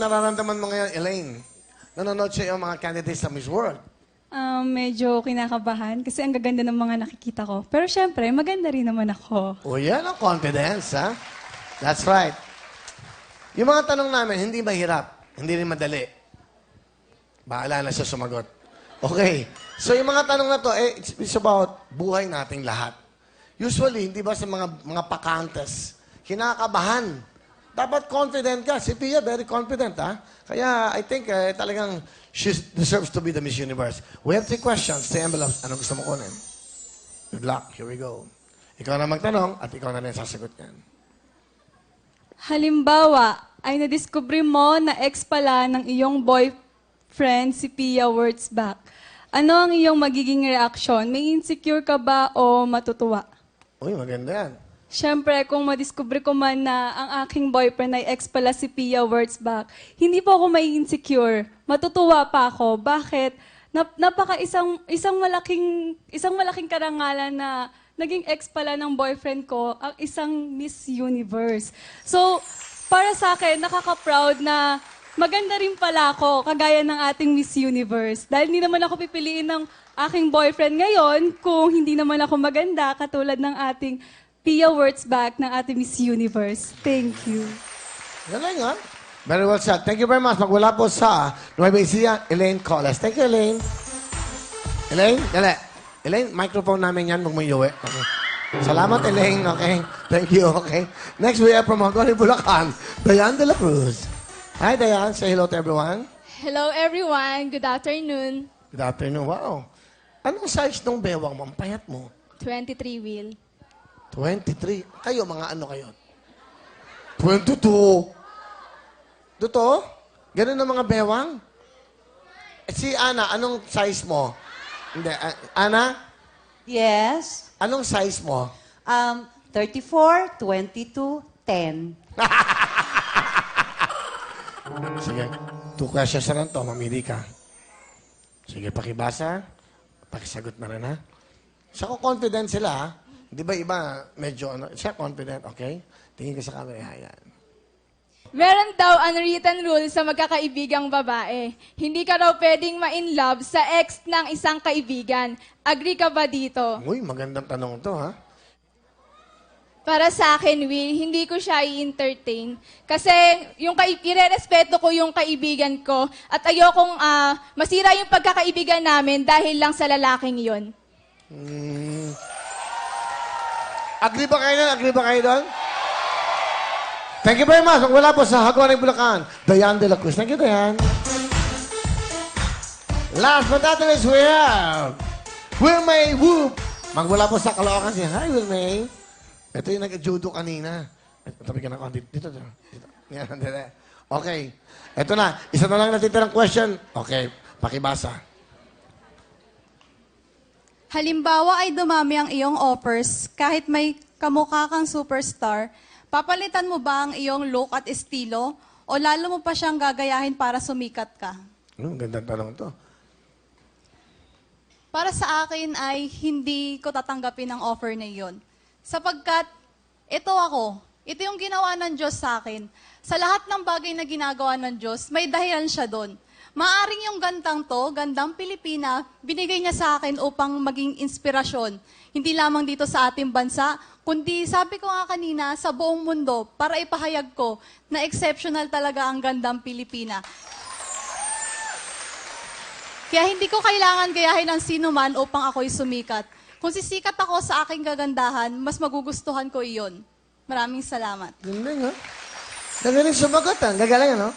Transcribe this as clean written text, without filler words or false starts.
nararamdaman mo ngayon, Elaine? Nanonood siya yung mga candidates sa Miss World. Medyo kinakabahan kasi ang gaganda ng mga nakikita ko. Pero syempre, maganda rin naman ako. O yan ang confidence, ha? That's right. Yung mga tanong namin, hindi mahirap, hindi rin madali. Bahala na siya sumagot. Okay. So yung mga tanong na to, it's about buhay nating lahat. Usually, hindi ba sa mga pakantes, kinakabahan. Dapat confident ka. Si Pia, very confident, ha? Kaya, I think, talagang she deserves to be the Miss Universe. We have 3 questions, 3 envelopes. Ano gusto mo kunin? Good luck. Here we go. Ikaw na magtanong at ikaw na rin sasagot yan. Halimbawa, ay nadiskubre mo na ex pala ng iyong boyfriend si Pia Wurtzbach. Ano ang iyong magiging reaksyon? May insecure ka ba o matutuwa? Uy, maganda yan. Siyempre, kung madiskubre ko man na ang aking boyfriend ay ex pala si Pia Wurtzbach, hindi po ako may insecure. Matutuwa pa ako. Bakit? Isang malaking karangalan na naging ex pala ng boyfriend ko ang isang Miss Universe. So, para sa akin, nakaka-proud na maganda rin pala ako, kagaya ng ating Miss Universe. Dahil hindi naman ako pipiliin ng aking boyfriend ngayon kung hindi naman ako maganda, katulad ng ating Pia Wurtzbach ng ating Miss Universe. Thank you. Galing, ha? Very well said. Thank you very much. Magwala po sa Nueva Ecija, Elaine Coles. Thank you, Elaine. Elaine, dali. Elaine, microphone namin yan. Huwag mo iuwi. Okay. Salamat, Elaine. Okay. Thank you. Okay. Next, we have from Hongkong, Bulacan, Diane de la Cruz. Hi, Diane. Say hello to everyone. Hello everyone. Good afternoon. Good afternoon. Wow. Anong size ng bewang mo? Ang payat mo? 23 Will. 23. Kayo, mga ano kayo? 22. Totoo? Ganun ang mga bewang? Si Ana, anong size mo? Hindi. Ana, Yes. anong size mo? 34, 22, 10. Sige. 2 questions na lang to. Mamili ka. Sige, pakibasa. Pakisagot na rin, ha? Siya ko confident sila, ha? Di ba iba, medyo ano, siya confident, okay? Tingin ka sa camera, ayan. Meron daw unwritten rule sa magkakaibigang babae. Hindi ka raw pwedeng ma-in love sa ex ng isang kaibigan. Agree ka ba dito? Uy, magandang tanong to, ha? Para sa akin, Will, hindi ko siya i-entertain. Kasi ire-respeto ko yung kaibigan ko at ayokong masira yung pagkakaibigan namin dahil lang sa lalaking yon. Agree ba kayo doon? Agree ba kayo doon? Thank you very much. Wala po sa Hagoning Bulacan, Diane de la Cruz. Thank you, Diane. Last but not least, we have Wilmay Whoop. Magwala po sa Caloocan siya. Hi, Wilmay. Ito yung nag-judo kanina. Tabi ka na konti. Dito. Yan, dito. Okay. Ito na. Isa na lang natitirang question. Okay. Pakibasa. Halimbawa ay dumami ang iyong offers kahit may kamukha kang superstar, papalitan mo ba ang iyong look at estilo o lalo mo pa siyang gagayahin para sumikat ka? Gandang tanong to. Para sa akin ay hindi ko tatanggapin ang offer na iyon. Sapagkat ito ako, ito yung ginawa ng Diyos sa akin. Sa lahat ng bagay na ginagawa ng Diyos, may dahilan siya doon. Maaring yung gandang Pilipina, binigay niya sa akin upang maging inspirasyon. Hindi lamang dito sa ating bansa, kundi sabi ko nga kanina, sa buong mundo, para ipahayag ko na exceptional talaga ang gandang Pilipina. Kaya hindi ko kailangan gayahin ng sino man upang ako'y sumikat. Kung sisikat ako sa aking kagandahan, mas magugustuhan ko iyon. Maraming salamat. Galing, ha? Gagaling sumagot, ha? Gagaling, ano?